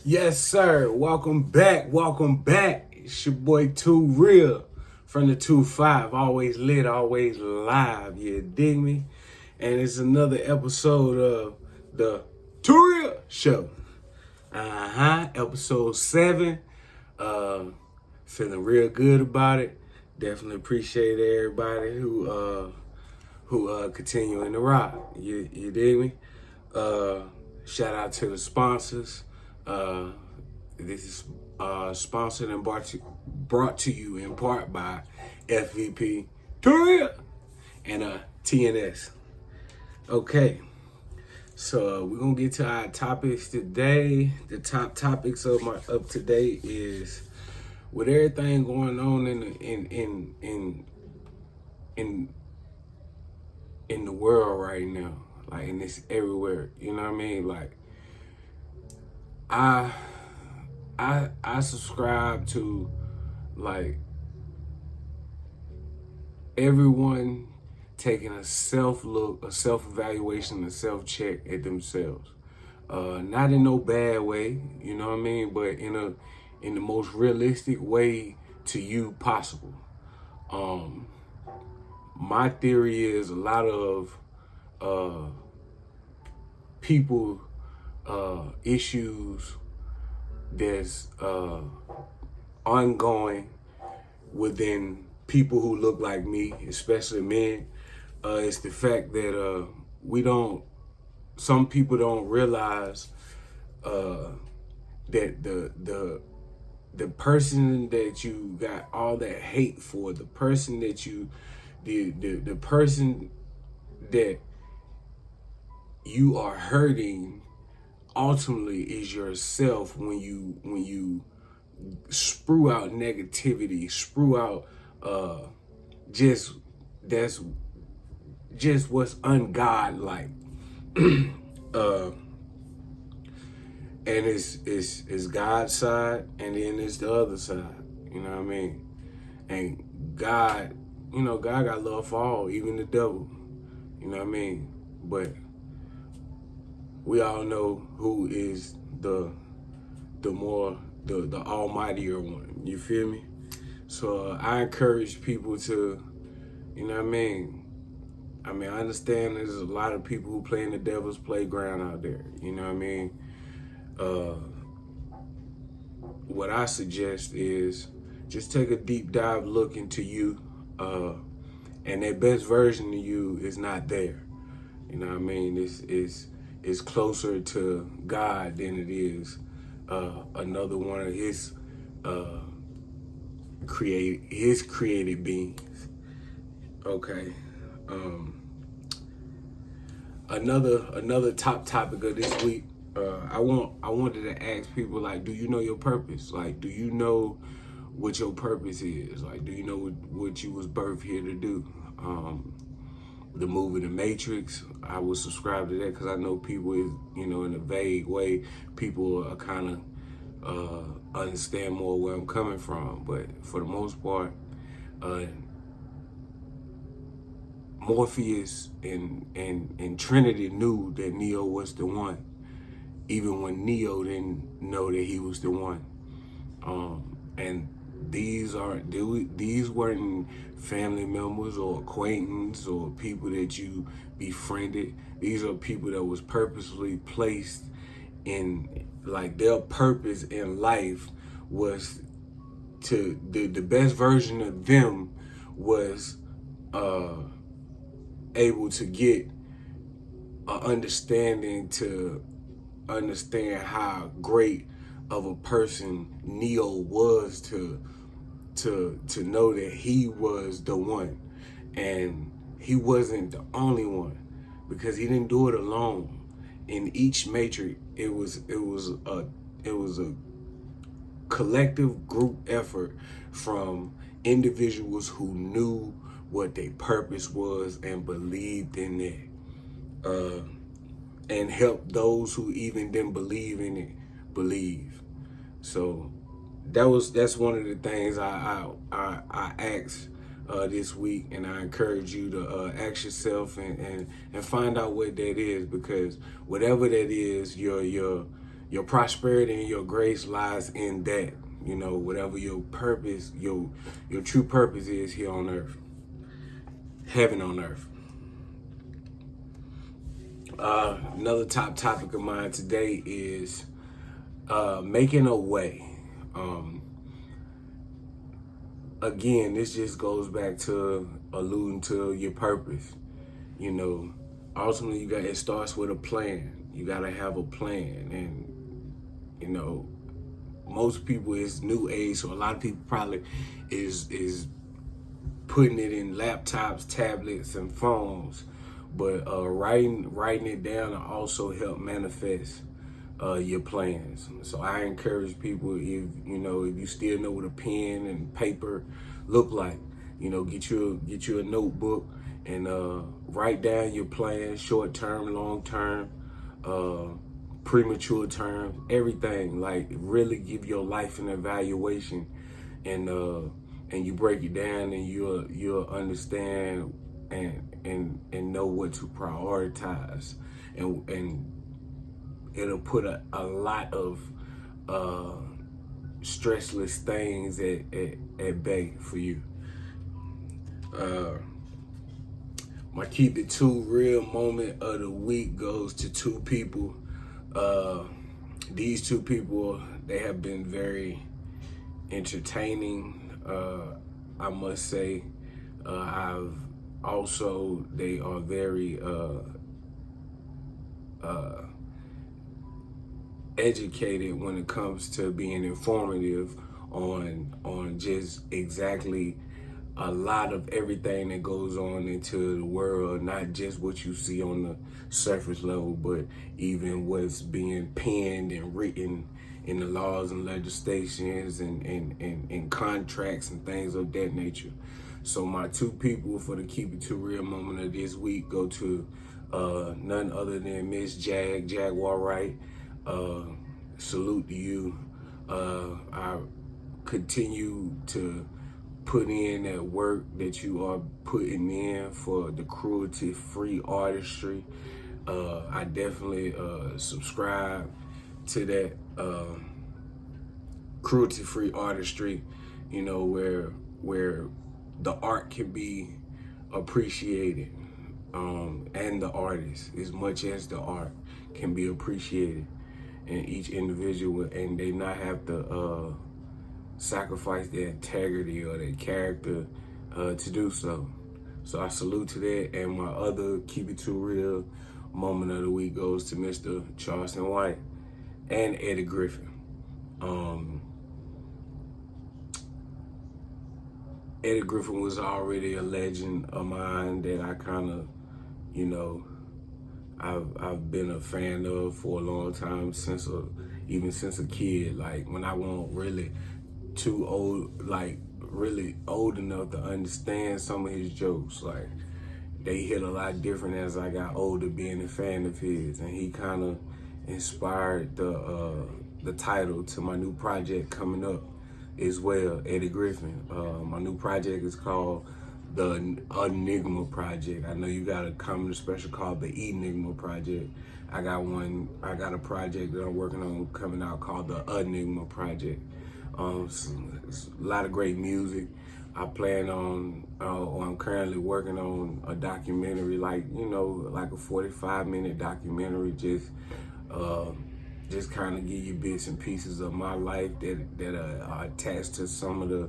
Yes, sir. Welcome back. Welcome back. It's your boy TuReal from the 2-5. Always lit, always live. You dig me? And it's another episode of the TuReal Show. Episode 7. Feeling real good about it. Definitely appreciate everybody who continuing to rock. You dig me? Shout out to the sponsors. This is sponsored and brought to you in part by F.V.P.BUZINESS TuReal and TNS. Okay, so we're gonna get to our topics today. The top topics of today is with everything going on in the world right now, like, and it's everywhere. You know what I mean? Like, I subscribe to, like, everyone taking a self-look, a self-evaluation, a self-check at themselves. Not in no bad way, you know what I mean, but in the most realistic way to you possible. My theory is a lot of people issues that's ongoing within people who look like me, especially men. It's the fact that some people don't realize that the person that you got all that hate for, the person that the person that you are hurting ultimately is yourself when you sprue out negativity, sprue out that's just what's ungodlike. And it's God's side, and then it's the other side. You know what I mean? And God, God got love for all, even the devil. You know what I mean? But we all know who is the almightier one. You feel me? So I encourage people to, you know what I mean? I understand there's a lot of people who play in the devil's playground out there. You know what I mean? What I suggest is just take a deep dive look into you, and that best version of you is not there. You know what I mean? It's closer to God than it is another one of his created beings. Okay. Another top topic of this week. I wanted to ask people, like, do you know your purpose? Like, do you know what your purpose is? Like, do you know what you was birthed here to do? The movie The Matrix, I would subscribe to that because I know people is, in a vague way, people are kind of understand more where I'm coming from. But for the most part, Morpheus and Trinity knew that Neo was the one, even when Neo didn't know that he was the one. And these weren't family members or acquaintances or people that you befriended. These are people that was purposely placed in, like, their purpose in life was to, the best version of them was able to get an understanding to understand how great of a person Neo was to know that he was the one, and he wasn't the only one, because he didn't do it alone. In each matrix, it was a collective group effort from individuals who knew what their purpose was and believed in it, and helped those who even didn't believe in it believe. So that's one of the things I asked this week, and I encourage you to ask yourself and find out what that is, because whatever that is, your your prosperity and your grace lies in that. You know, whatever your purpose, your true purpose is here on earth, heaven on earth. Another top topic of mine today is making a way. Again, this just goes back to alluding to your purpose. You know, ultimately, it starts with a plan. You gotta have a plan, and you know, most people is new age, so a lot of people probably is putting it in laptops, tablets, and phones. But writing it down will also help manifest your plans. So I encourage people, if you still know what a pen and paper look like, get you a notebook and write down your plans, short term, long term, premature term, everything. Like really give your life an evaluation, and you break it down, and you'll understand and know what to prioritize, and it'll put a lot of stressless things at bay for you. My keep it TuReal moment of the week goes to two people. These two people, they have been very entertaining. I must say, they are very educated when it comes to being informative on just exactly a lot of everything that goes on into the world, not just what you see on the surface level, but even what's being penned and written in the laws and legislations and contracts and things of that nature. So my two people for the Keep It TuReal moment of this week go to none other than Miss Jaguar Wright. Salute to you. I continue to put in that work that you are putting in for the cruelty-free artistry. I definitely subscribe to that cruelty-free artistry, where the art can be appreciated, and the artist, as much as the art can be appreciated in each individual, and they not have to sacrifice their integrity or their character to do so. So I salute to that. And my other Keep It TuReal moment of the week goes to Mr. Charleston White and Eddie Griffin. Eddie Griffin was already a legend of mine that I kind of, I've been a fan of for a long time, even since a kid. Like when I wasn't really too old, like really old enough to understand some of his jokes. Like they hit a lot different as I got older, being a fan of his, and he kind of inspired the title to my new project coming up as well, Eddie Griffin. My new project is called the Anigma Project. I know you got a comedy special called the Enigma Project. I got a project that I'm working on coming out called the Anigma Project. It's a lot of great music. I'm currently working on a documentary, like a 45-minute documentary, just kind of give you bits and pieces of my life that are attached to some of the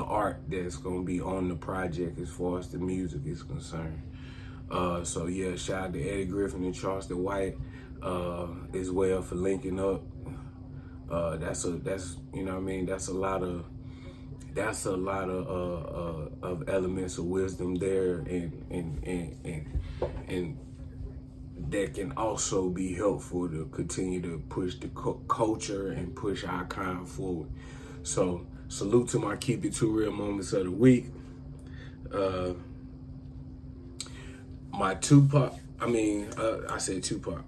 art that's gonna be on the project as far as the music is concerned. So yeah, shout out to Eddie Griffin and Charleston White as well for linking up. That's a lot of elements of wisdom there, and that can also be helpful to continue to push the culture and push our kind forward. So salute to my Keep It TuReal moments of the week. My Tupac, I said Tupac.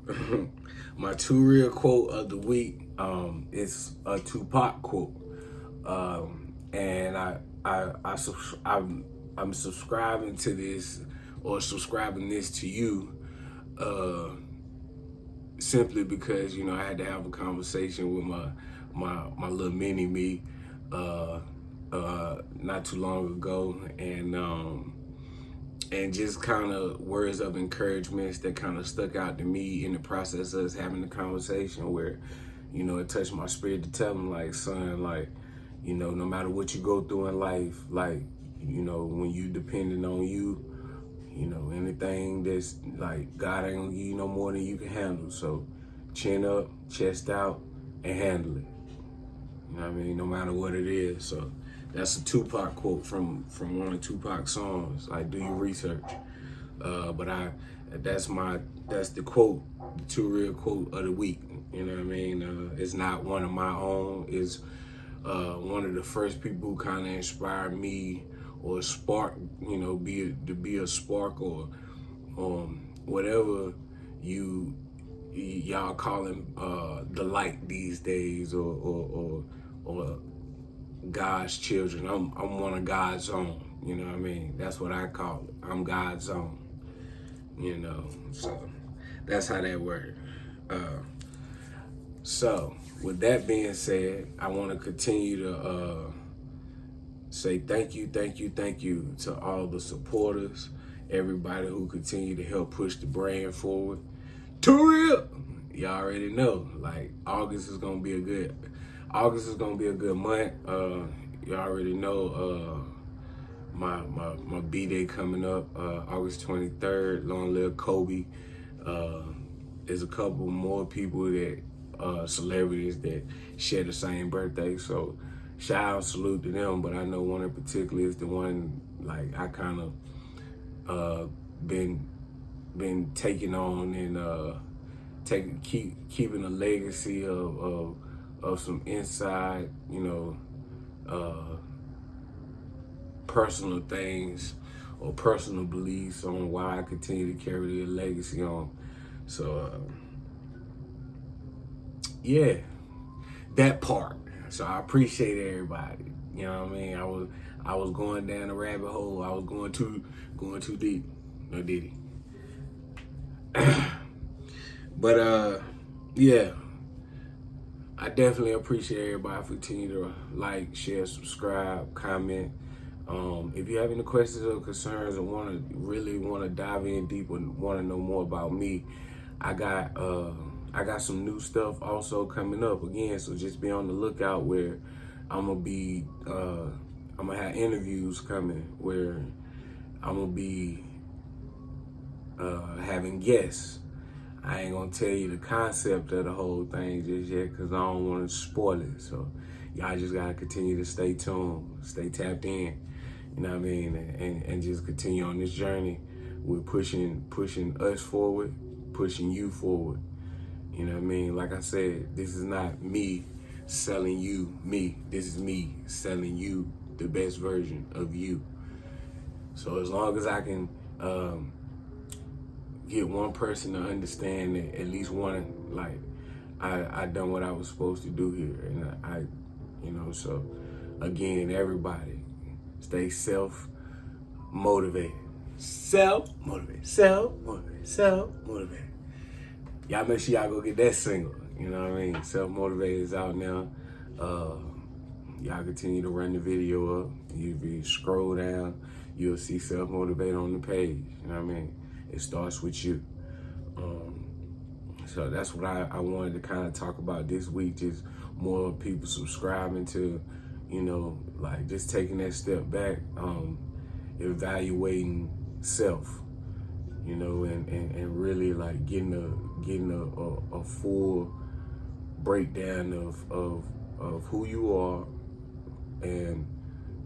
My TuReal quote of the week is a Tupac quote, and I'm subscribing to this, or subscribing this to you, simply because, you know, I had to have a conversation with my little mini me not too long ago, and just kind of words of encouragement that kind of stuck out to me in the process of us having the conversation, where, you know, it touched my spirit to tell him, like, son, like, you know, no matter what you go through in life, like, you know, when you depending on you, you know, anything that's like, God ain't gonna give you no more than you can handle. So chin up, chest out, and handle it. You know what I mean? No matter what it is. So that's a Tupac quote from one of Tupac's songs. Like, do your research. But that's the quote, the TuReal quote of the week. You know what I mean? It's not one of my own. It's one of the first people who kind of inspired me, or spark, you know, to be a spark, or whatever y'all call him, the light these days, or God's children. I'm one of God's own. You know what I mean? That's what I call it. I'm God's own. You know, so that's how that works. So with that being said, I want to continue to say thank you to all the supporters, everybody who continue to help push the brand forward. TuReal, y'all already know, like, August is gonna be a good month. You already know my B-Day coming up, August 23rd. Long live Kobe. There's a couple more people that celebrities that share the same birthday, so shout out, salute to them. But I know one in particular is the one, like, I kind of been taking on, and keeping a legacy of some inside, you know, personal things or personal beliefs on why I continue to carry the legacy on. So yeah, that part. So I appreciate everybody. You know what I mean? I was going down a rabbit hole. I was going too deep. No diddy. But yeah, I definitely appreciate everybody for continuing to like, share, subscribe, comment. If you have any questions or concerns, or really want to dive in deeper and want to know more about me, I got some new stuff also coming up again. So just be on the lookout, where I'm gonna have interviews coming, where I'm gonna be having guests. I ain't gonna tell you the concept of the whole thing just yet, because I don't want to spoil it. So y'all just gotta continue to stay tuned, stay tapped in. You know what I mean? And just continue on this journey. We're pushing us forward, pushing you forward. You know what I mean? Like I said, this is not me selling you me. This is me selling you the best version of you. So as long as I can get one person to understand that, at least one, like, I done what I was supposed to do here. And I you know, so again, everybody, stay self-motivated. Self-motivated. Y'all make sure y'all go get that single. You know what I mean? Self-motivated is out now. Y'all continue to run the video up. You scroll down, you'll see Self-Motivate on the page. You know what I mean? It starts with you. So that's what I wanted to kind of talk about this week. Just more people subscribing to, you know, like, just taking that step back, evaluating self, you know, and really, like, getting a full breakdown of who you are, and,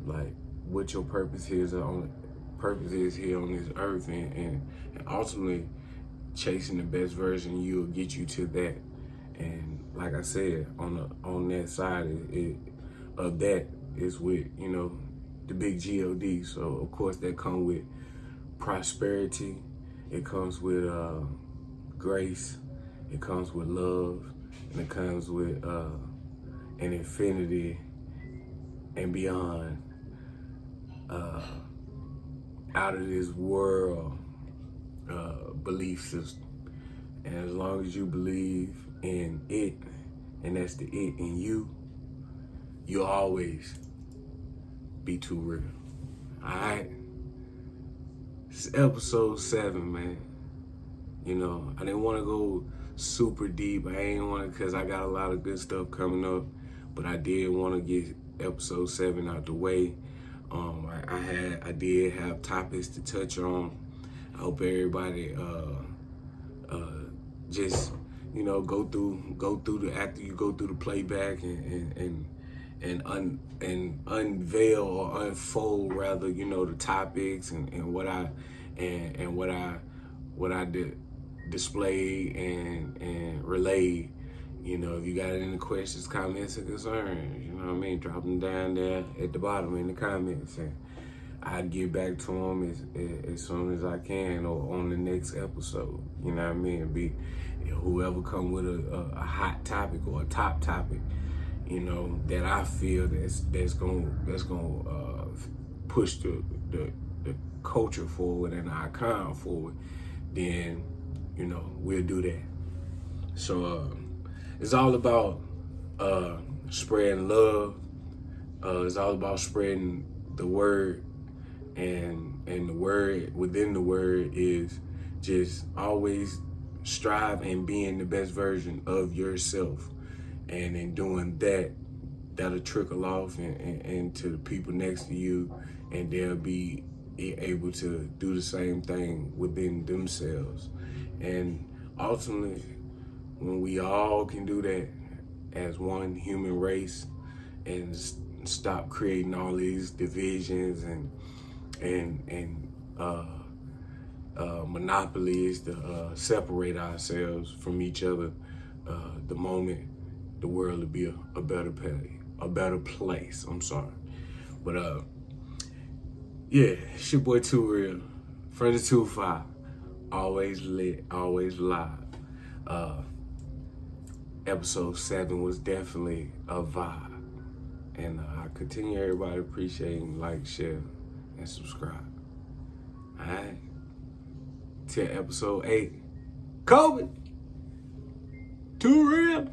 like, what your purpose is here on this earth, and ultimately chasing the best version of you will get you to that. And like I said, on that side of that is with, you know, the big God. So of course that comes with prosperity, it comes with grace, it comes with love, and it comes with an infinity and beyond, out of this world belief system. And as long as you believe in it, and that's the it in you, you'll always be too real. Alright? This is episode 7, man. You know, I didn't want to go super deep. I ain't want to, because I got a lot of good stuff coming up. But I did want to get episode 7 out the way. I did have topics to touch on. I hope everybody just, you know, go through the, after you go through the playback and unveil or unfold rather, you know, the topics and what I did display and relay. You know, if you got any questions, comments, and concerns, you know what I mean, drop them down there at the bottom in the comments, and I'll get back to them as soon as I can, or on the next episode. You know what I mean? Be whoever come with a hot topic or a top topic, you know, that I feel that's gonna push the culture forward and our icon forward, then, you know, we'll do that. So it's all about spreading love. It's all about spreading the word, and the word within the word is just always strive and being the best version of yourself. And in doing that, that'll trickle off and to the people next to you, and they'll be able to do the same thing within themselves. And ultimately, when we all can do that as one human race and stop creating all these divisions and monopolies to separate ourselves from each other, the moment the world will be a better place. I'm sorry. But yeah, it's your boy TuReal, friend of 2-5, always lit, always live. Episode 7 was definitely a vibe. And I continue everybody appreciating, like, share, and subscribe. Alright? Till episode 8. Kobe! TuReal!